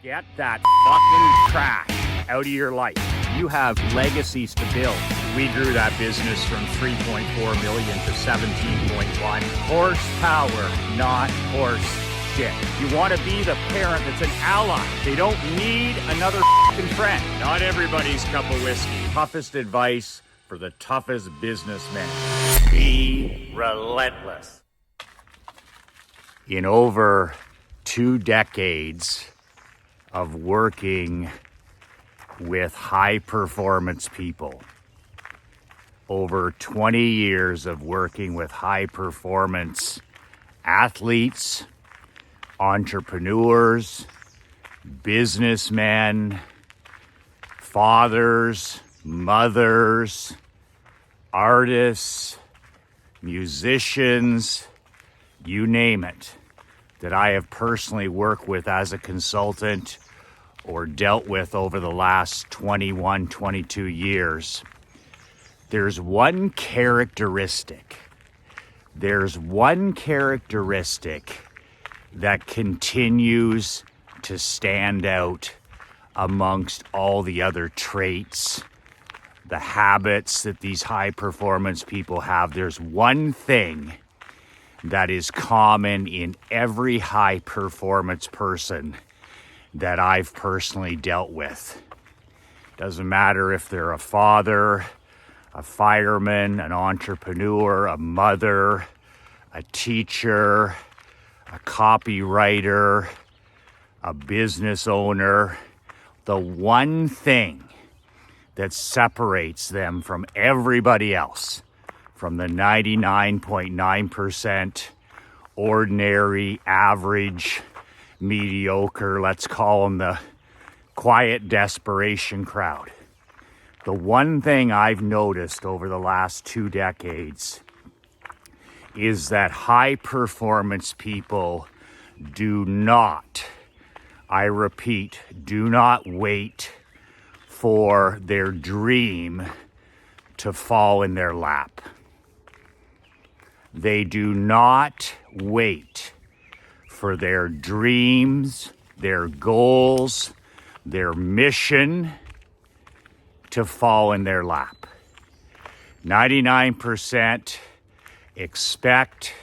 Get that fucking trash out of your life. You have legacies to build. We grew that business from 3.4 million to 17.1. Horsepower, not horse shit. You want to be the parent that's an ally. They don't need another fucking friend. Not everybody's cup of whiskey. Toughest advice for the toughest businessmen. Be relentless. In over 2 decades of working with high performance people, over 20 years of working with high performance athletes, entrepreneurs, businessmen, fathers, mothers, artists, musicians, you name it, that I have personally worked with as a consultant or dealt with over the last 21, 22 years. There's one characteristic that continues to stand out amongst all the other traits, the habits that these high performance people have. There's one thing that is common in every high performance person that I've personally dealt with. Doesn't matter if they're a father, a fireman, an entrepreneur, a mother, a teacher, a copywriter, a business owner. The one thing that separates them from everybody else, from the 99.9% ordinary, average, mediocre, let's call them the quiet desperation crowd. The one thing I've noticed over the last 2 decades is that high performance people do not, I repeat, do not wait for their dream to fall in their lap. They do not wait for their dreams, their goals, their mission to fall in their lap. 99% expect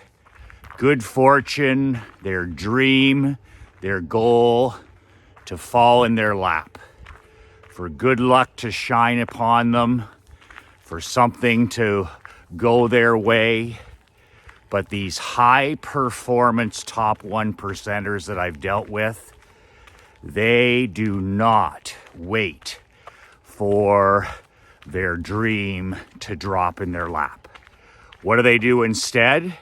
good fortune, their dream, their goal to fall in their lap, for good luck to shine upon them, for something to go their way. But these high performance top 1%ers that I've dealt with, they do not wait for their dream to drop in their lap. What do they do instead?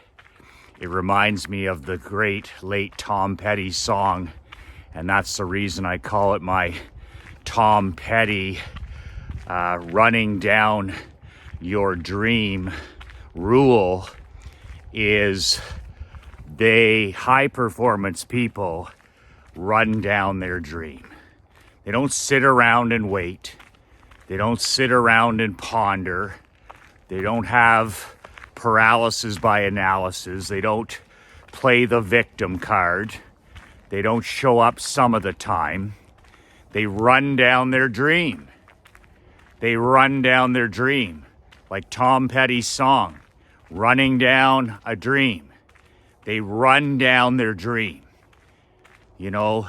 It reminds me of the great late Tom Petty song, and that's the reason I call it my Tom Petty running down your dream rule. Is they high performance people run down their dream. They don't sit around and wait. They don't sit around and ponder. They don't have paralysis by analysis. They don't play the victim card. They don't show up some of the time. They run down their dream. They run down their dream, like Tom Petty's song, running down a dream. They run down their dream. You know,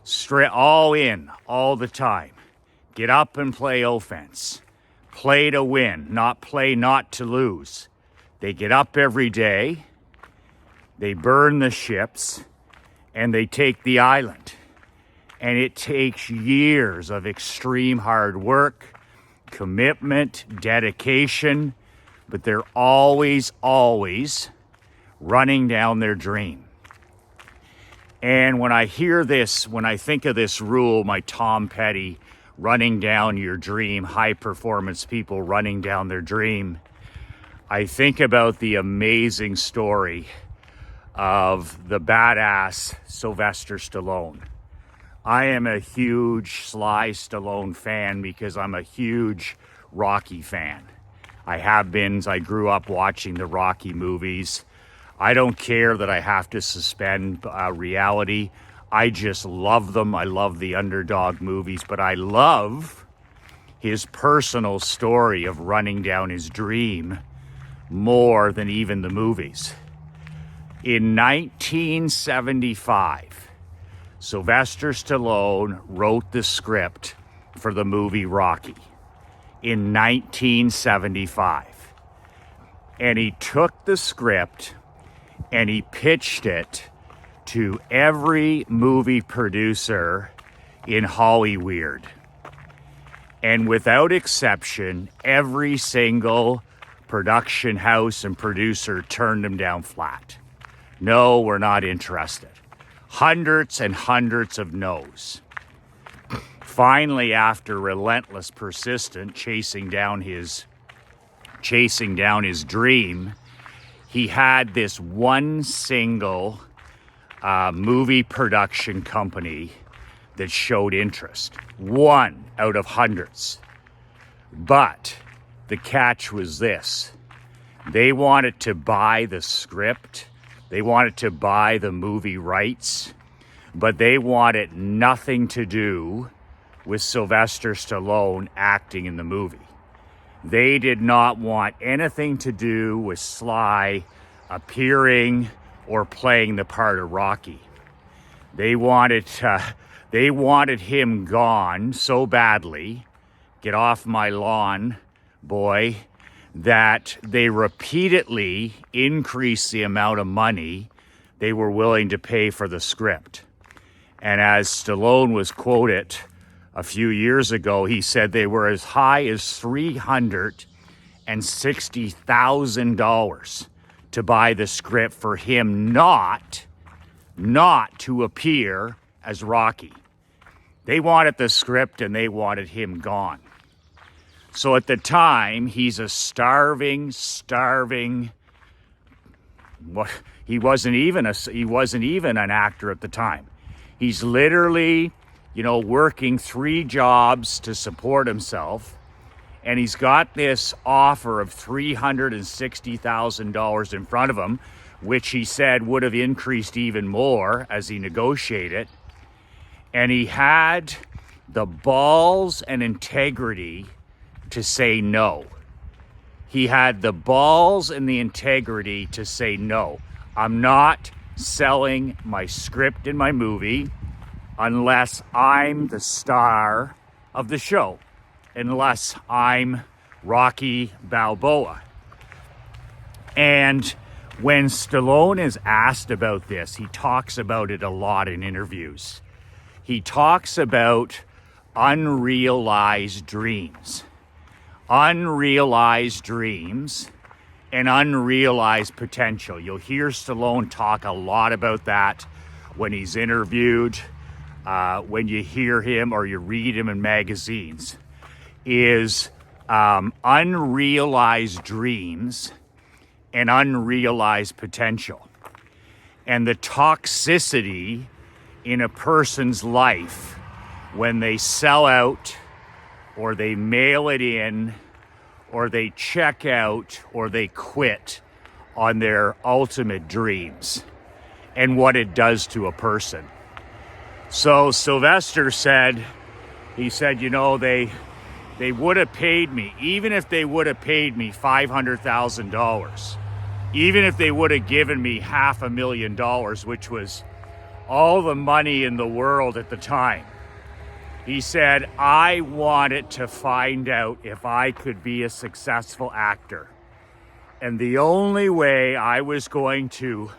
straight all in, all the time. Get up and play offense. Play to win, not play not to lose. They get up every day, they burn the ships, and they take the island. And it takes years of extreme hard work, commitment, dedication, but they're always running down their dream. And when I hear this, when I think of this rule, my Tom Petty, running down your dream, high performance people running down their dream, I think about the amazing story of the Bad-Azz Sylvester Stallone. I am a huge Sly Stallone fan because I'm a huge Rocky fan. I have been. I grew up watching the Rocky movies. I don't care that I have to suspend reality. I just love them. I love the underdog movies, but I love his personal story of running down his dream more than even the movies. In 1975, Sylvester Stallone wrote the script for the movie Rocky in 1975. And he took the script and he pitched it to every movie producer in Hollywood. And without exception, every single production house and producer turned him down flat. No, we're not interested. Hundreds and hundreds of no's. Finally, after relentless persistence chasing down his dream, he had this one single movie production company that showed interest. One out of hundreds. But the catch was this. They wanted to buy the script. They wanted to buy the movie rights. But they wanted nothing to do with Sylvester Stallone acting in the movie. They did not want anything to do with Sly appearing or playing the part of Rocky. They wanted him gone so badly, get off my lawn, boy, that they repeatedly increased the amount of money they were willing to pay for the script. And as Stallone was quoted a few years ago, he said they were as high as $360,000 to buy the script for him not to appear as Rocky. They wanted the script and they wanted him gone. So at the time, he's a starving. He wasn't even an actor at the time. He's literally, working 3 jobs to support himself. And he's got this offer of $360,000 in front of him, which he said would have increased even more as he negotiated. And he had the balls and integrity to say no. He had the balls and the integrity to say no. I'm not selling my script in my movie unless I'm the star of the show, unless I'm Rocky Balboa. And when Stallone is asked about this, he talks about it a lot in interviews. He talks about unrealized dreams and unrealized potential. You'll hear Stallone talk a lot about that when he's interviewed, when you hear him or you read him in magazines, is unrealized dreams and unrealized potential. And the toxicity in a person's life when they sell out or they mail it in or they check out or they quit on their ultimate dreams and what it does to a person. So Sylvester said, they would have paid me, even if they would have paid me $500,000, even if they would have given me $500,000, which was all the money in the world at the time. He said, I wanted to find out if I could be a successful actor. And the only way I was going to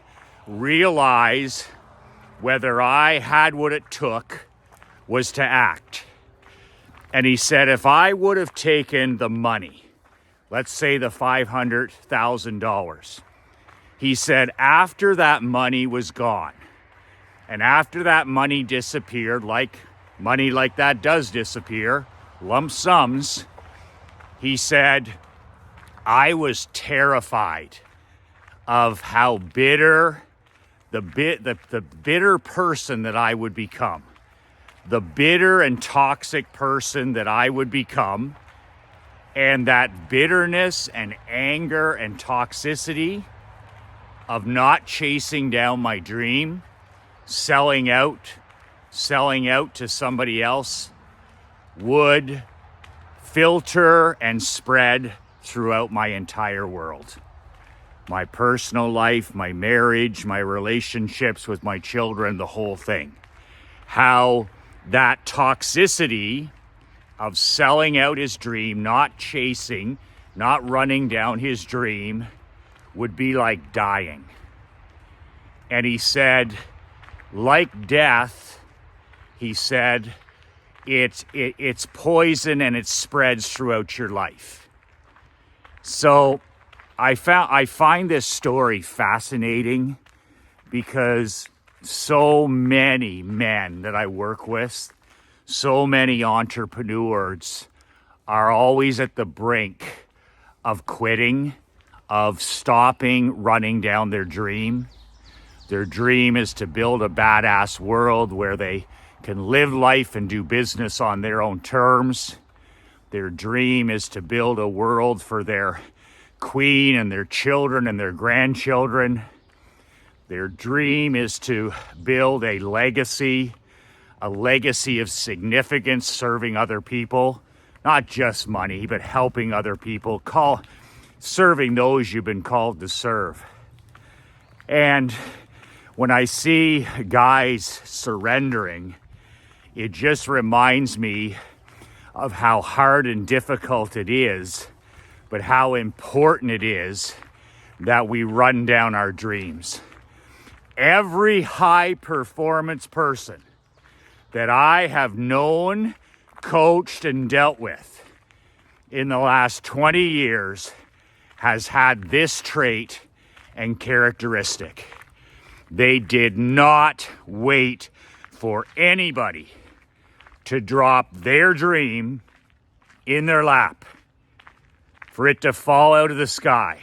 realize whether I had what it took was to act. And he said, if I would have taken the money, let's say the $500,000, he said, after that money was gone, and after that money disappeared, like money like that does disappear, lump sums, he said, I was terrified of how bitter, the bitter person that I would become, the bitter and toxic person that I would become, and that bitterness and anger and toxicity of not chasing down my dream, selling out selling out to somebody else would filter and spread throughout my entire world. My personal life, my marriage, my relationships with my children, the whole thing. How that toxicity of selling out his dream, not chasing, not running down his dream, would be like dying. And he said, like death, he said, it's poison and it spreads throughout your life. So I find this story fascinating because so many men that I work with, so many entrepreneurs are always at the brink of quitting, of stopping running down their dream. Their dream is to build a badass world where they can live life and do business on their own terms. Their dream is to build a world for their queen and their children and their grandchildren. Their dream is to build a legacy of significance, serving other people, not just money, but helping other people, serving those you've been called to serve. And when I see guys surrendering, it just reminds me of how hard and difficult it is, but how important it is that we run down our dreams. Every high performance person that I have known, coached, and dealt with in the last 20 years has had this trait and characteristic. They did not wait for anybody to drop their dream in their lap, for it to fall out of the sky.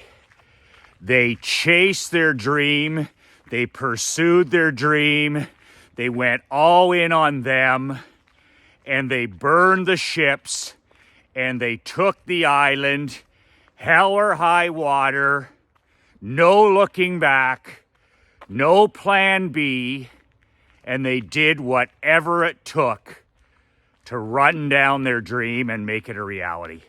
They chased their dream. They pursued their dream. They went all in on them, and they burned the ships, and they took the island, hell or high water, no looking back, no plan B, and they did whatever it took to run down their dream and make it a reality.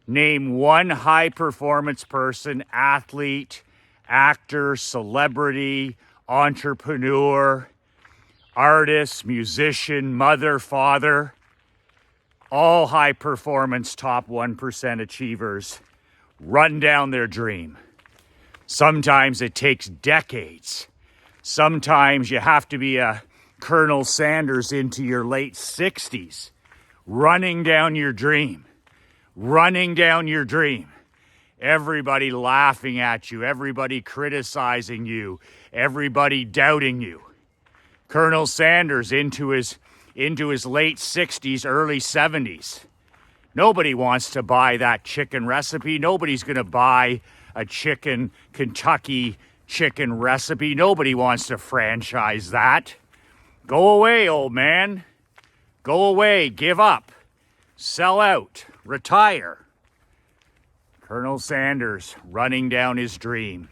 Name one high performance person, athlete, actor, celebrity, entrepreneur, artist, musician, mother, father, all high performance top 1% achievers run down their dream. Sometimes it takes decades. Sometimes you have to be a Colonel Sanders into your late 60s, running down your dream. Everybody laughing at you, everybody criticizing you, everybody doubting you. Colonel Sanders into his late 60s, early 70s. Nobody wants to buy that chicken recipe. Nobody's going to buy a Kentucky chicken recipe. Nobody wants to franchise that. Go away, old man. Go away. Give up. Sell out. Retire. Colonel Sanders running down his dream.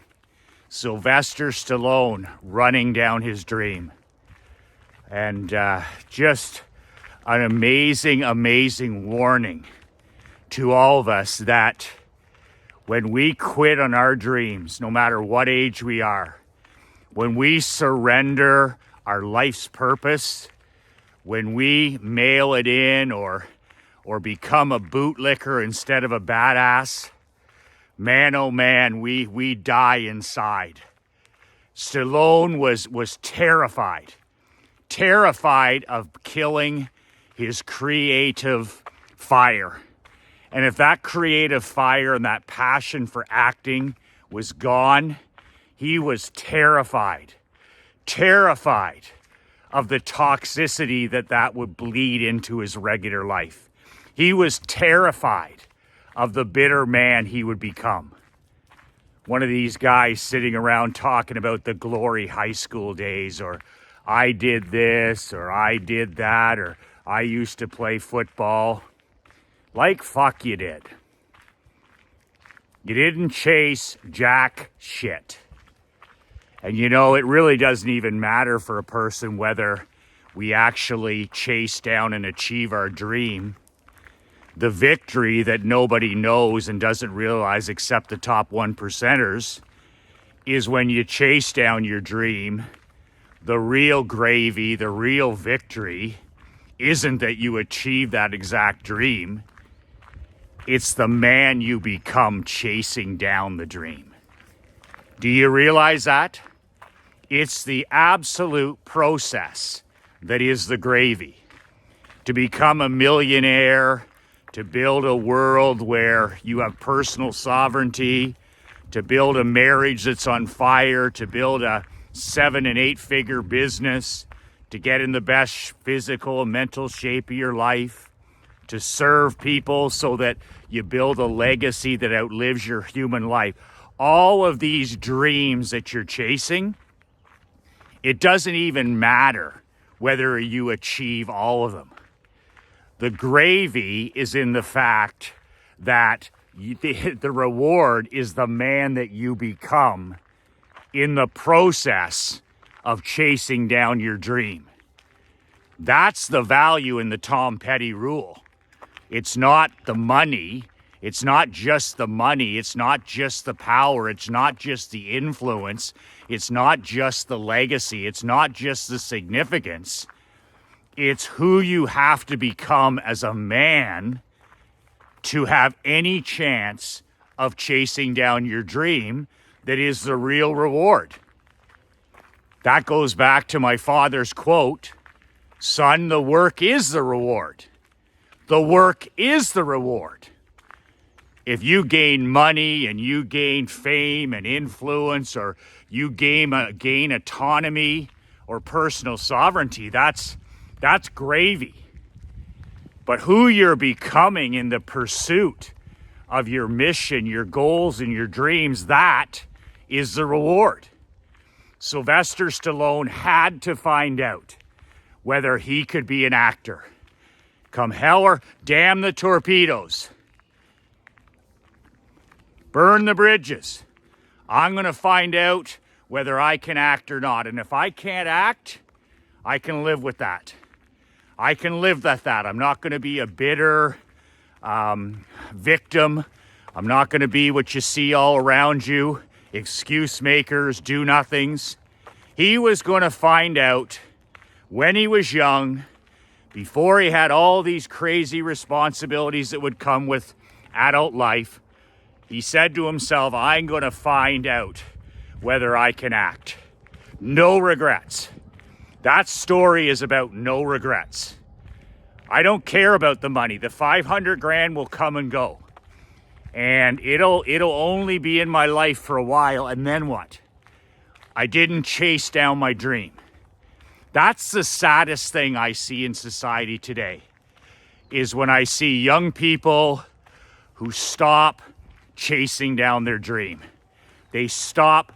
Sylvester Stallone running down his dream. And just an amazing, amazing warning to all of us that when we quit on our dreams, no matter what age we are, when we surrender our life's purpose, when we mail it in or become a bootlicker instead of a badass, man, oh man, we die inside. Stallone was terrified of killing his creative fire. And if that creative fire and that passion for acting was gone, he was terrified of the toxicity that would bleed into his regular life. He was terrified of the bitter man he would become. One of these guys sitting around talking about the glory high school days, or I did this, or I did that, or I used to play football. Like fuck you did. You didn't chase jack shit. And you know, it really doesn't even matter for a person whether we actually chase down and achieve our dream, the victory that nobody knows and doesn't realize except the top 1%ers is when you chase down your dream. The real gravy, the real victory isn't that you achieve that exact dream. It's the man you become chasing down the dream. Do you realize that? It's the absolute process that is the gravy. To become a millionaire, to build a world where you have personal sovereignty, to build a marriage that's on fire, to build a 7 and 8 figure business, to get in the best physical and mental shape of your life, to serve people so that you build a legacy that outlives your human life. All of these dreams that you're chasing, it doesn't even matter whether you achieve all of them. The gravy is in the fact that the reward is the man that you become in the process of chasing down your dream. That's the value in the Tom Petty rule. It's not the money. It's not just the money. It's not just the power. It's not just the influence. It's not just the legacy. It's not just the significance. It's who you have to become as a man to have any chance of chasing down your dream that is the real reward. That goes back to my father's quote, "Son, the work is the reward." The work is the reward. If you gain money and you gain fame and influence, or you gain autonomy or personal sovereignty, that's gravy. But who you're becoming in the pursuit of your mission, your goals, and your dreams, that is the reward. Sylvester Stallone had to find out whether he could be an actor. Come hell or damn the torpedoes. Burn the bridges. I'm going to find out whether I can act or not. And if I can't act, I can live with that. I can live with that. I'm not going to be a bitter victim. I'm not going to be what you see all around you, excuse makers, do-nothings. He was going to find out when he was young, before he had all these crazy responsibilities that would come with adult life. He said to himself, I'm going to find out whether I can act. No regrets. That story is about no regrets. I don't care about the money. The 500 grand will come and go. And it'll only be in my life for a while, and then what? I didn't chase down my dream. That's the saddest thing I see in society today, is when I see young people who stop chasing down their dream. They start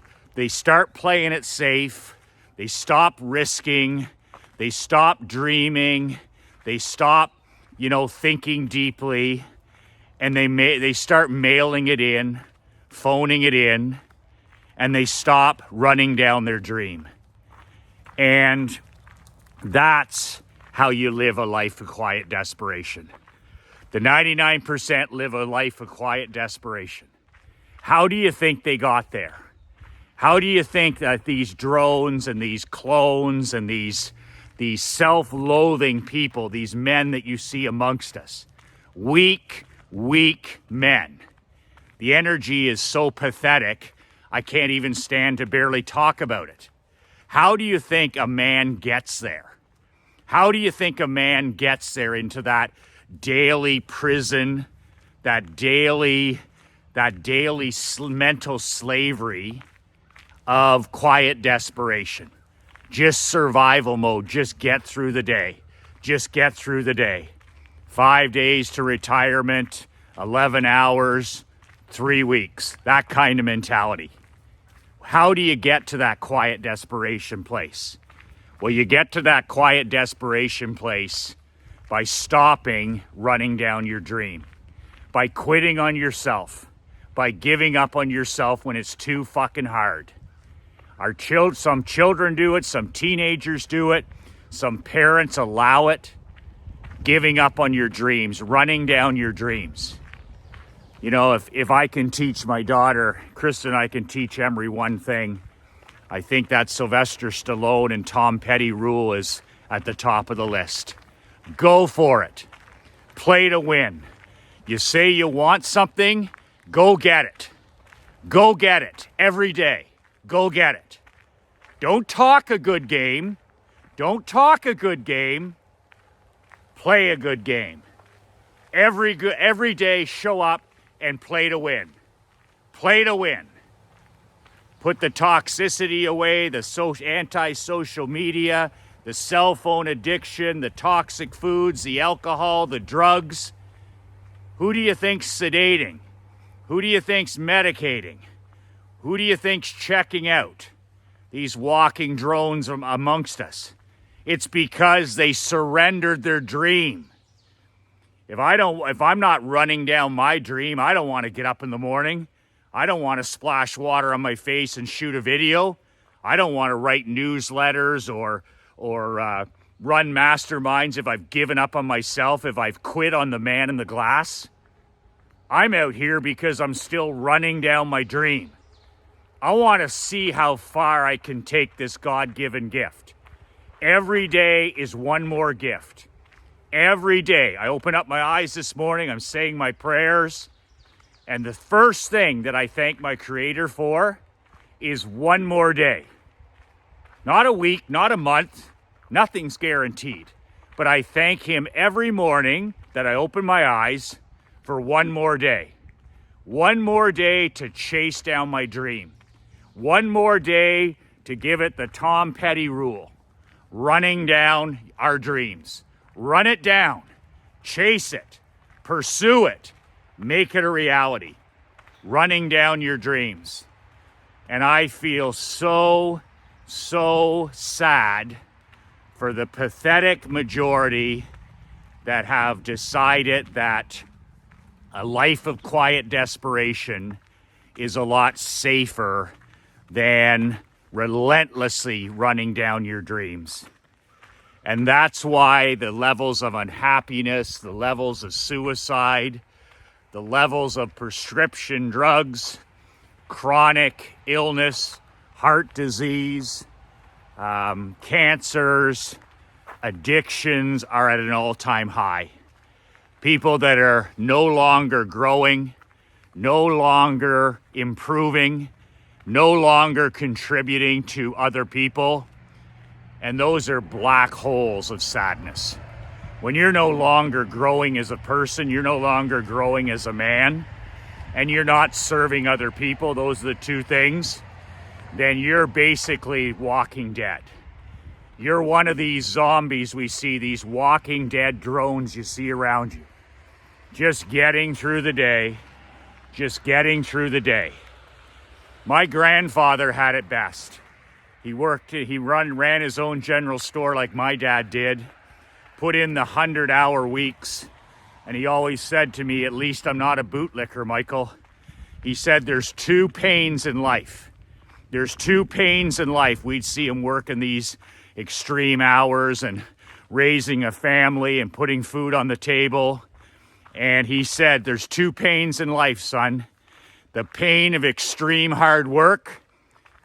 playing it safe. They stop risking. They stop dreaming. They stop, thinking deeply. And they start mailing it in, phoning it in, and they stop running down their dream. And that's how you live a life of quiet desperation. The 99% live a life of quiet desperation. How do you think they got there? How do you think that these drones and these clones and these self-loathing people, these men that you see amongst us, weak men, the energy is so pathetic, I can't even stand to barely talk about it. How do you think a man gets there? How do you think a man gets there into that daily prison, that daily mental slavery of quiet desperation? Just survival mode. Just get through the day. Just get through the day. 5 days to retirement, 11 hours, 3 weeks. That kind of mentality. How do you get to that quiet desperation place? Well, you get to that quiet desperation place by stopping running down your dream, by quitting on yourself, by giving up on yourself when it's too fucking hard. Some children do it, some teenagers do it, Some parents allow it. Giving up on your dreams, running down your dreams. You know, if I can teach my daughter, Krista and I can teach Emery one thing, I think that Sylvester Stallone and Tom Petty rule is at the top of the list. Go for it. Play to win. You say you want something, go get it. Go get it every day. Go get it. Don't talk a good game. Don't talk a good game. Play a good game. Every day, show up and play to win. Play to win. Put the toxicity away, the anti-social media, the cell phone addiction, the toxic foods, the alcohol, the drugs. Who do you think's sedating? Who do you think's medicating? Who do you think's checking out these walking drones amongst us? It's because they surrendered their dream. If I'm not running down my dream, I don't want to get up in the morning. I don't want to splash water on my face and shoot a video. I don't want to write newsletters or run masterminds if I've given up on myself, if I've quit on the man in the glass. I'm out here because I'm still running down my dream. I want to see how far I can take this God-given gift. Every day is one more gift. Every day. I open up my eyes this morning, I'm saying my prayers, and the first thing that I thank my Creator for is one more day. Not a week, not a month, nothing's guaranteed. But I thank Him every morning that I open my eyes for one more day. One more day to chase down my dream. One more day to give it the Tom Petty rule. Running down our dreams. Run it down. Chase it. Pursue it. Make it a reality. Running down your dreams. And I feel so sad for the pathetic majority that have decided that a life of quiet desperation is a lot safer than relentlessly running down your dreams. And that's why the levels of unhappiness, the levels of suicide, the levels of prescription drugs, chronic illness, heart disease, cancers, addictions are at an all-time high. People that are no longer growing, no longer improving, no longer contributing to other people. And those are black holes of sadness. When you're no longer growing as a person, you're no longer growing as a man, and you're not serving other people, those are the two things, then you're basically walking dead. You're one of these zombies we see, these walking dead drones you see around you. Just getting through the day, just getting through the day. My grandfather had it best. He ran his own general store like my dad did, put in the 100-hour weeks, and he always said to me, at least I'm not a bootlicker, Michael. He said there's two pains in life. There's two pains in life. We'd see him working these extreme hours and raising a family and putting food on the table. And he said, there's two pains in life, son. The pain of extreme hard work,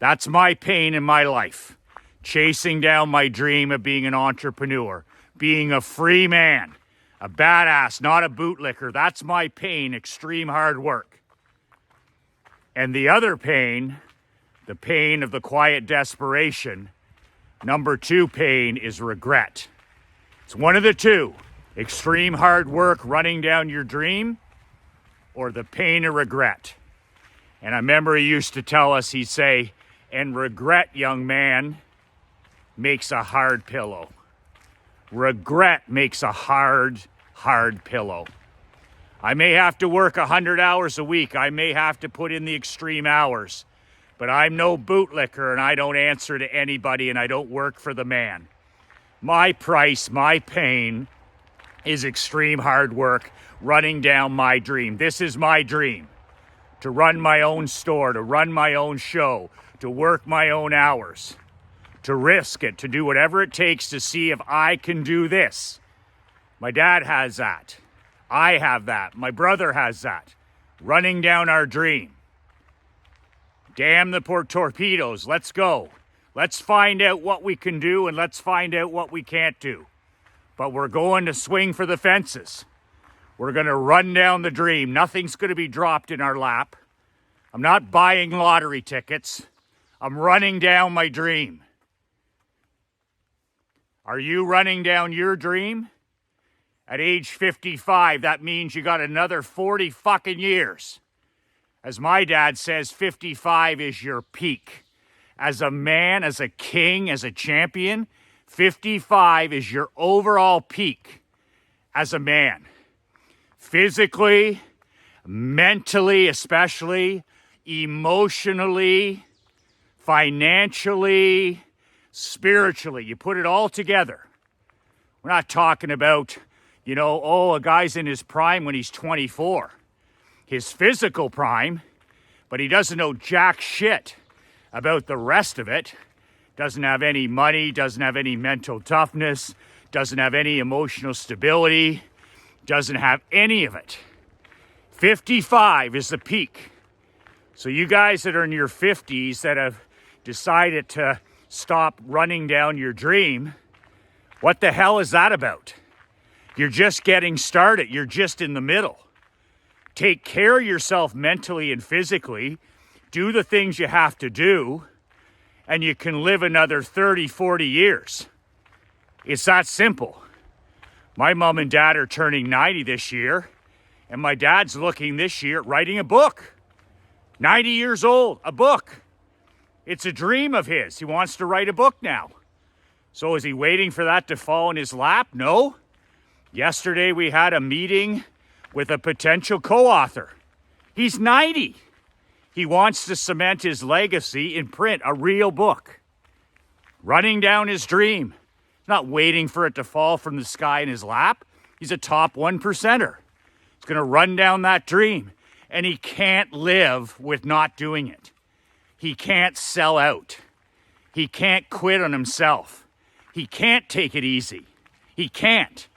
that's my pain in my life. Chasing down my dream of being an entrepreneur, being a free man, a badass, not a bootlicker. That's my pain, extreme hard work. And the other pain, the pain of the quiet desperation, number two pain is regret. It's one of the two. Extreme hard work, running down your dream, or the pain of regret. And I remember he used to tell us, he'd say, and regret, young man, makes a hard pillow. Regret makes a hard pillow. I may have to work 100 hours a week. I may have to put in the extreme hours. But I'm no bootlicker, and I don't answer to anybody, and I don't work for the man. My price, my pain, is extreme hard work, running down my dream. This is my dream. To run my own store, to run my own show, to work my own hours. to risk it, to do whatever it takes to see if I can do this. My dad has that. I have that. My brother has that. Running down our dream. Damn the poor torpedoes. Let's go. Let's find out what we can do and let's find out what we can't do. But we're going to swing for the fences. We're going to run down the dream. Nothing's going to be dropped in our lap. I'm not buying lottery tickets. I'm running down my dream. Are you running down your dream? At age 55, that means you got another 40 fucking years. As my dad says, 55 is your peak. As a man, as a king, as a champion, 55 is your overall peak as a man. Physically, mentally especially, emotionally, financially, spiritually. You put it all together. We're not talking about, a guy's in his prime when he's 24. His physical prime, but he doesn't know jack shit about the rest of it. Doesn't have any money, doesn't have any mental toughness, doesn't have any emotional stability, doesn't have any of it. 55 is the peak. So you guys that are in your 50s that have decided to stop running down your dream, what the hell is that about? You're just getting started. You're just in the middle. Take care of yourself mentally and physically. Do the things you have to do, and you can live another 30, 40 years. It's that simple. My mom and dad are turning 90 this year, and my dad's looking this year at writing a book. 90 years old, a book. It's a dream of his. He wants to write a book now. So is he waiting for that to fall in his lap? No. Yesterday we had a meeting with a potential co-author. He's 90. He wants to cement his legacy in print, a real book. Running down his dream. Not waiting for it to fall from the sky in his lap. He's a top 1%er. He's going to run down that dream. And he can't live with not doing it. He can't sell out. He can't quit on himself. He can't take it easy. He can't.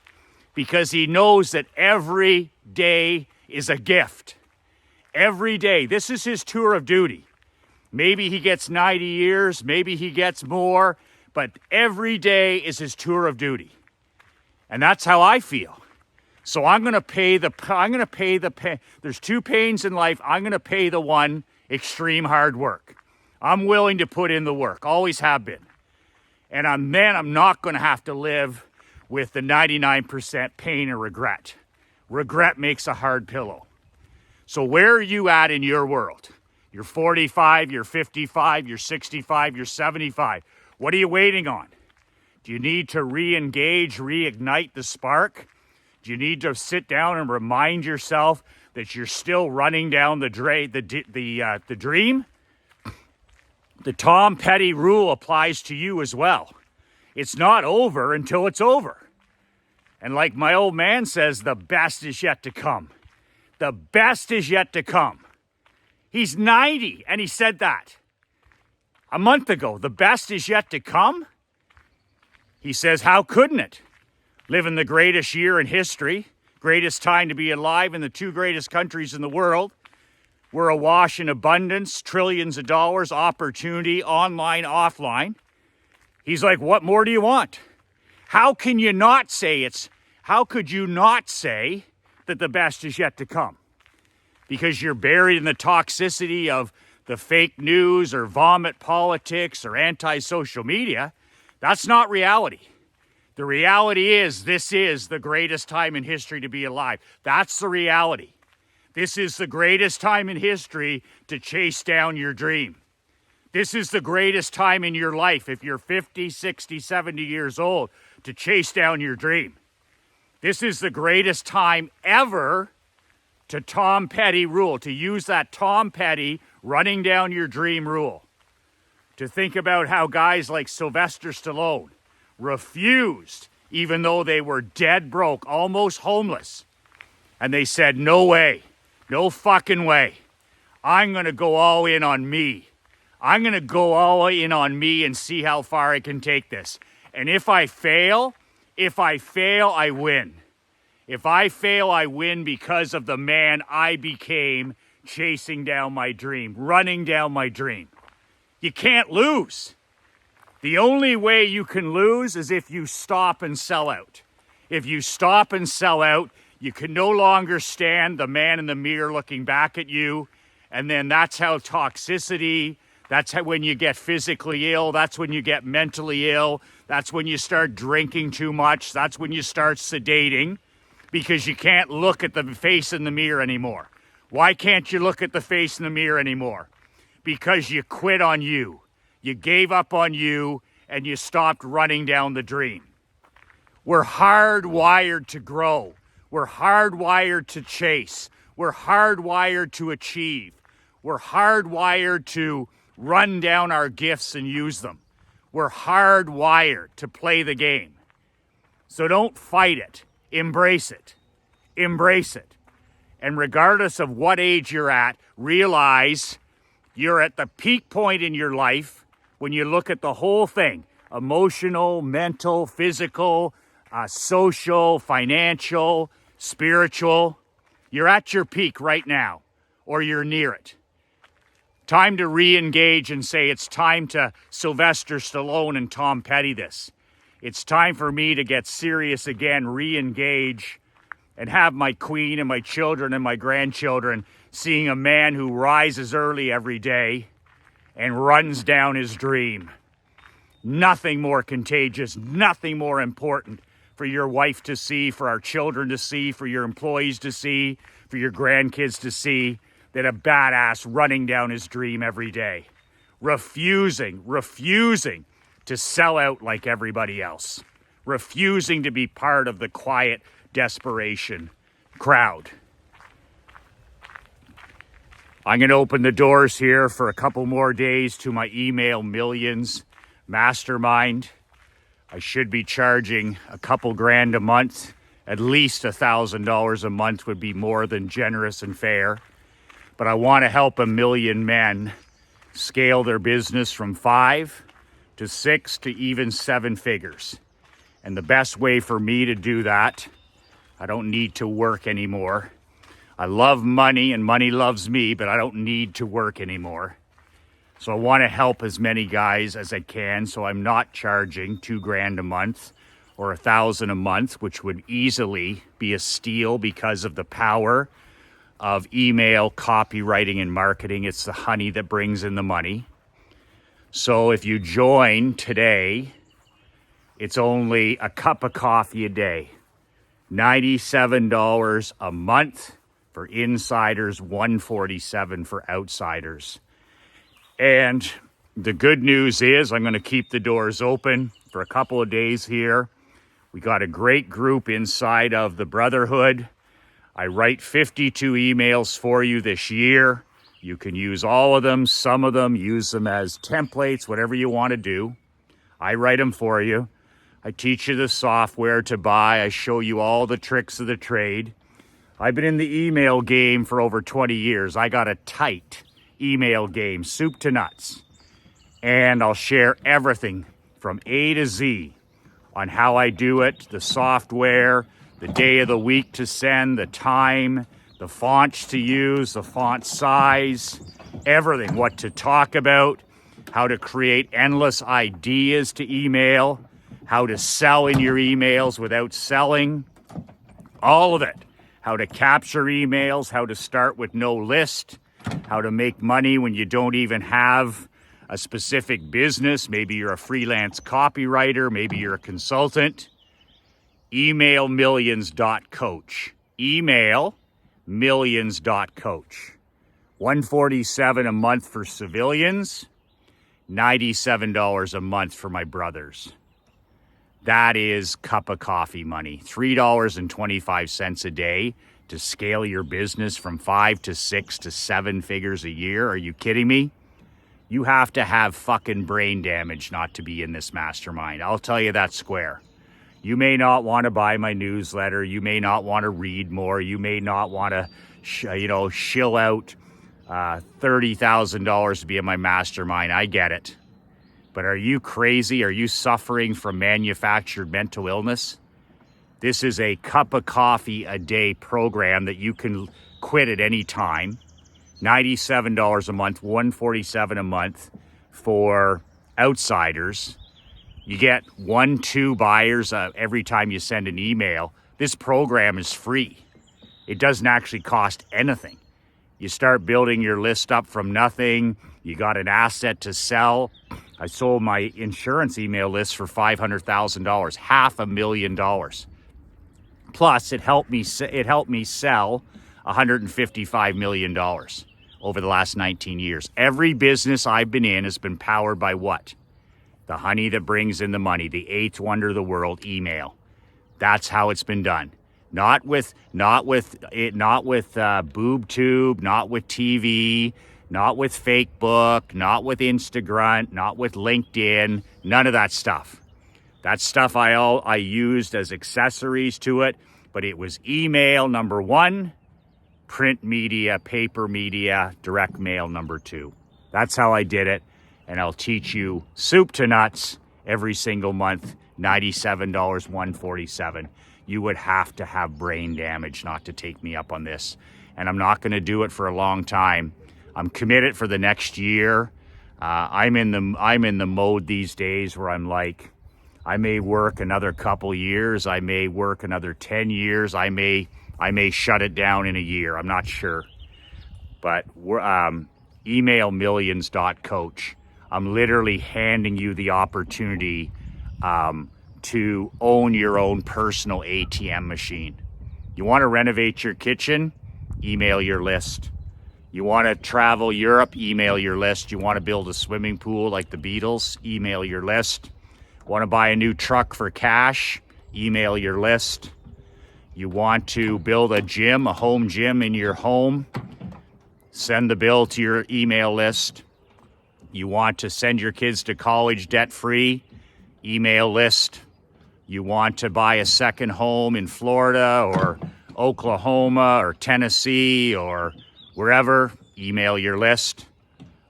Because he knows that every day is a gift. Every day. This is his tour of duty. Maybe he gets 90 years. Maybe he gets more. But every day is his tour of duty. And that's how I feel. So I'm going to pay there's two pains in life. I'm going to pay the one, extreme hard work. I'm willing to put in the work. Always have been. And I'm not going to have to live with the 99% pain and regret. Regret makes a hard pillow. So where are you at in your world? You're 45, you're 55, you're 65, you're 75. What are you waiting on? Do you need to re-engage, reignite the spark? Do you need to sit down and remind yourself that you're still running down the dream? The Tom Petty rule applies to you as well. It's not over until it's over. And like my old man says, the best is yet to come. The best is yet to come. He's 90, and he said that a month ago. The best is yet to come. He says, how couldn't it? Living the greatest year in history, greatest time to be alive in the two greatest countries in the world. We're awash in abundance, trillions of dollars, opportunity, online, offline. He's like, what more do you want? How could you not say that the best is yet to come? Because you're buried in the toxicity of the fake news or vomit politics or anti-social media. That's not reality. The reality is this is the greatest time in history to be alive. That's the reality. This is the greatest time in history to chase down your dream. This is the greatest time in your life, if you're 50, 60, 70 years old, to chase down your dream. This is the greatest time ever to Tom Petty rule, to use that Tom Petty running down your dream rule. To think about how guys like Sylvester Stallone refused, even though they were dead broke, almost homeless. And they said, no way, no fucking way. I'm going to go all in on me. I'm going to go all in on me and see how far I can take this. And if I fail, I win. If I fail, I win because of the man I became chasing down my dream, running down my dream. You can't lose. The only way you can lose is if you stop and sell out. If you stop and sell out, you can no longer stand the man in the mirror looking back at you. And then that's how toxicity, that's how when you get physically ill, that's when you get mentally ill, that's when you start drinking too much, that's when you start sedating, because you can't look at the face in the mirror anymore. Why can't you look at the face in the mirror anymore? Because you quit on you. You gave up on you and you stopped running down the dream. We're hardwired to grow. We're hardwired to chase. We're hardwired to achieve. We're hardwired to run down our gifts and use them. We're hardwired to play the game. So don't fight it. Embrace it. Embrace it. And regardless of what age you're at, realize you're at the peak point in your life when you look at the whole thing, emotional, mental, physical, social, financial, spiritual. You're at your peak right now, or you're near it. Time to re-engage and say it's time to Sylvester Stallone and Tom Petty this. It's time for me to get serious again, re-engage, and have my queen and my children and my grandchildren seeing a man who rises early every day and runs down his dream. Nothing more contagious, nothing more important for your wife to see, for our children to see, for your employees to see, for your grandkids to see, than a badass running down his dream every day. Refusing to sell out like everybody else. Refusing to be part of the quiet desperation crowd. I'm going to open the doors here for a couple more days to my email millions mastermind. I should be charging a couple grand a month. At least $1,000 a month would be more than generous and fair. But I want to help 1 million men scale their business from 5 to 6 to even 7 figures. And the best way for me to do that, I don't need to work anymore. I love money and money loves me, but I don't need to work anymore. So I want to help as many guys as I can, so I'm not charging $2 grand a month or $1,000 a month, which would easily be a steal because of the power of email, copywriting, and marketing. It's the honey that brings in the money. So if you join today, it's only a cup of coffee a day. $97 a month for insiders, $147 for outsiders. And the good news is I'm going to keep the doors open for a couple of days here. We got a great group inside of the Brotherhood. I write 52 emails for you this year. You can use all of them, some of them, use them as templates, whatever you want to do. I write them for you. I teach you the software to buy. I show you all the tricks of the trade. I've been in the email game for over 20 years. I got a tight email game, soup to nuts. And I'll share everything from A to Z on how I do it, the software, the day of the week to send, the time, the fonts to use, the font size, everything, what to talk about, how to create endless ideas to email, how to sell in your emails without selling, all of it. How to capture emails, how to start with no list, how to make money when you don't even have a specific business. Maybe you're a freelance copywriter, maybe you're a consultant. Emailmillions.coach. Emailmillions.coach. $147 a month for civilians, $97 a month for my brothers. That is cup of coffee money. $3.25 a day to scale your business from 5 to 6 to 7 figures a year. Are you kidding me? You have to have fucking brain damage not to be in this mastermind. I'll tell you that square. You may not want to buy my newsletter. You may not want to read more. You may not want to, shill out $30,000 to be in my mastermind. I get it. But are you crazy? Are you suffering from manufactured mental illness? This is a cup of coffee a day program that you can quit at any time. $97 a month, $147 a month for outsiders. You get 1-2 buyers every time you send an email. This program is free. It doesn't actually cost anything. You start building your list up from nothing. You got an asset to sell. I sold my insurance email list for $500,000, $500,000. Plus, it helped me sell $155 million over the last 19 years. Every business I've been in has been powered by what? The honey that brings in the money, the eighth wonder of the world, email. That's how it's been done. Not with boob tube, not with TV, not with Facebook, not with Instagram, not with LinkedIn, none of that stuff. That stuff I used as accessories to it, but it was email number one, print media, paper media, direct mail number two. That's how I did it, and I'll teach you soup to nuts every single month, $97, $147. You would have to have brain damage not to take me up on this, and I'm not going to do it for a long time. I'm committed for the next year. I'm in the mode these days where I'm like, I may work another couple years. I may work another 10 years. I may shut it down in a year. I'm not sure. But emailmillions.coach. I'm literally handing you the opportunity to own your own personal ATM machine. You want to renovate your kitchen? Email your list. You want to travel Europe? Email your list. You want to build a swimming pool like the Beatles? Email your list. Want to buy a new truck for cash? Email your list. You want to build a gym, a home gym in your home? Send the bill to your email list. You want to send your kids to college debt-free? Email list. You want to buy a second home in Florida or Oklahoma or Tennessee or wherever? Email your list.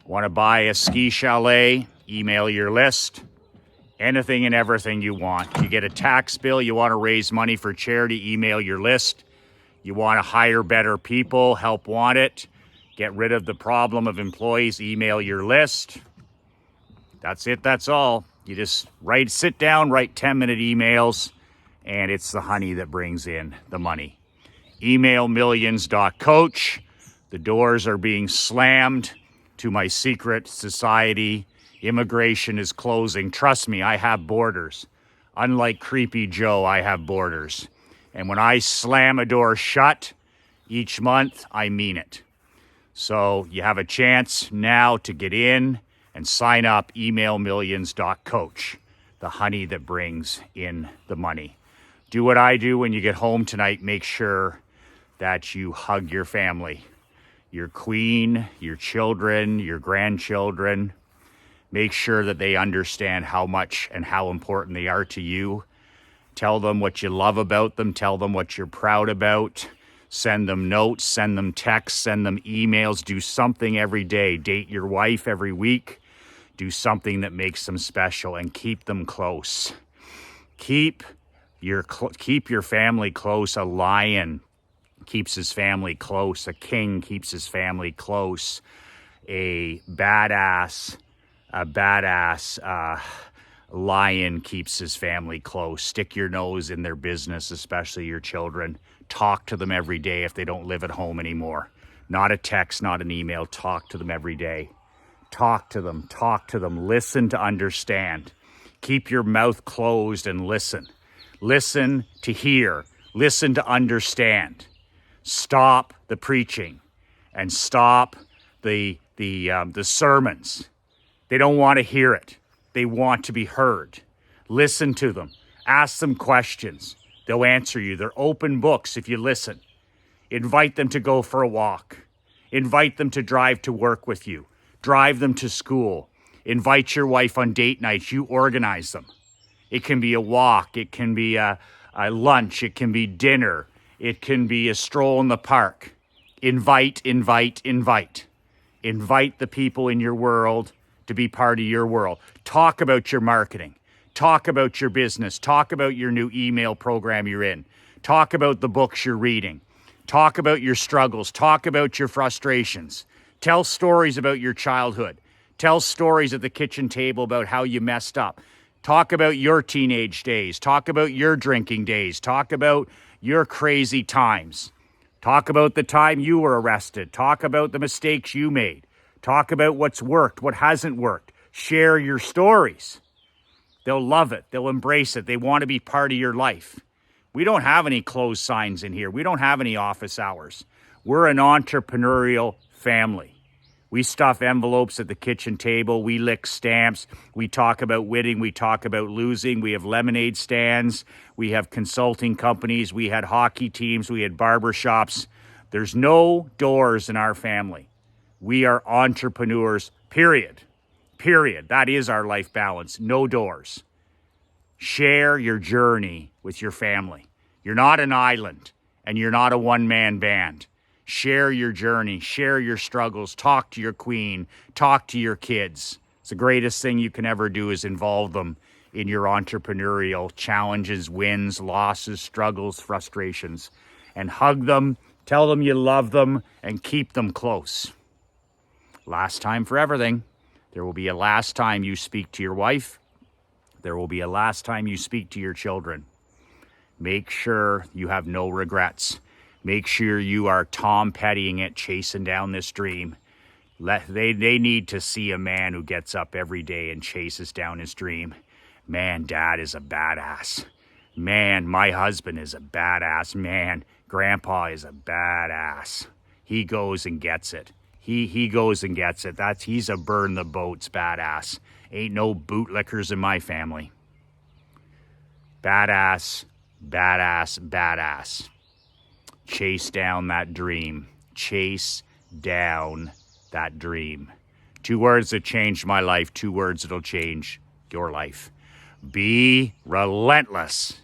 Want to buy a ski chalet? Email your list. Anything and everything you want. You get a tax bill, you want to raise money for charity, email your list. You want to hire better people, help wanted, get rid of the problem of employees, email your list. That's it, that's all. You just sit down, write 10-minute emails, and it's the honey that brings in the money. Emailmillions.coach. The doors are being slammed to my secret society. Immigration is closing. Trust me, I have borders. Unlike Creepy Joe, I have borders. And when I slam a door shut each month, I mean it. So you have a chance now to get in and sign up, emailmillions.coach, the honey that brings in the money. Do what I do when you get home tonight. Make sure that you hug your family, your queen, your children, your grandchildren. Make sure that they understand how much and how important they are to you. Tell them what you love about them. Tell them what you're proud about. Send them notes, send them texts, send them emails. Do something every day. Date your wife every week. Do something that makes them special and keep them close. Keep your family close. A lion keeps his family close. A king keeps his family close. A badass lion keeps his family close. Stick your nose in their business, especially your children. Talk to them every day if they don't live at home anymore. Not a text, not an email. Talk to them every day. Talk to them. Listen to understand. Keep your mouth closed and listen. Listen to hear. Listen to understand. Stop the preaching and stop the sermons. They don't want to hear it. They want to be heard. Listen to them. Ask them questions. They'll answer you. They're open books if you listen. Invite them to go for a walk. Invite them to drive to work with you. Drive them to school. Invite your wife on date nights. You organize them. It can be a walk. It can be a lunch. It can be dinner. It can be a stroll in the park. Invite. Invite the people in your world to be part of your world. Talk about your marketing. Talk about your business. Talk about your new email program you're in. Talk about the books you're reading. Talk about your struggles. Talk about your frustrations. Tell stories about your childhood. Tell stories at the kitchen table about how you messed up. Talk about your teenage days. Talk about your drinking days. Talk about your crazy times. Talk about the time you were arrested. Talk about the mistakes you made. Talk about what's worked, what hasn't worked. Share your stories. They'll love it. They'll embrace it. They want to be part of your life. We don't have any closed signs in here. We don't have any office hours. We're an entrepreneurial family. We stuff envelopes at the kitchen table. We lick stamps. We talk about winning. We talk about losing. We have lemonade stands. We have consulting companies. We had hockey teams. We had barbershops. There's no doors in our family. We are entrepreneurs, period. Period. That is our life balance. No doors. Share your journey with your family. You're not an island, and you're not a one-man band. Share your journey. Share your struggles. Talk to your queen. Talk to your kids. It's the greatest thing you can ever do is involve them in your entrepreneurial challenges, wins, losses, struggles, frustrations. And hug them, tell them you love them, and keep them close. Last time for everything. There will be a last time you speak to your wife. There will be a last time you speak to your children. Make sure you have no regrets. Make sure you are Tom Pettying it, chasing down this dream. They need to see a man who gets up every day and chases down his dream. Man, Dad is a badass. Man, my husband is a badass. Man, Grandpa is a badass. He goes and gets it. He goes and gets it. He's a burn the boats badass. Ain't no bootlickers in my family. Badass, badass, badass. Chase down that dream. Chase down that dream. 2 words that changed my life. 2 words that'll change your life. Be relentless.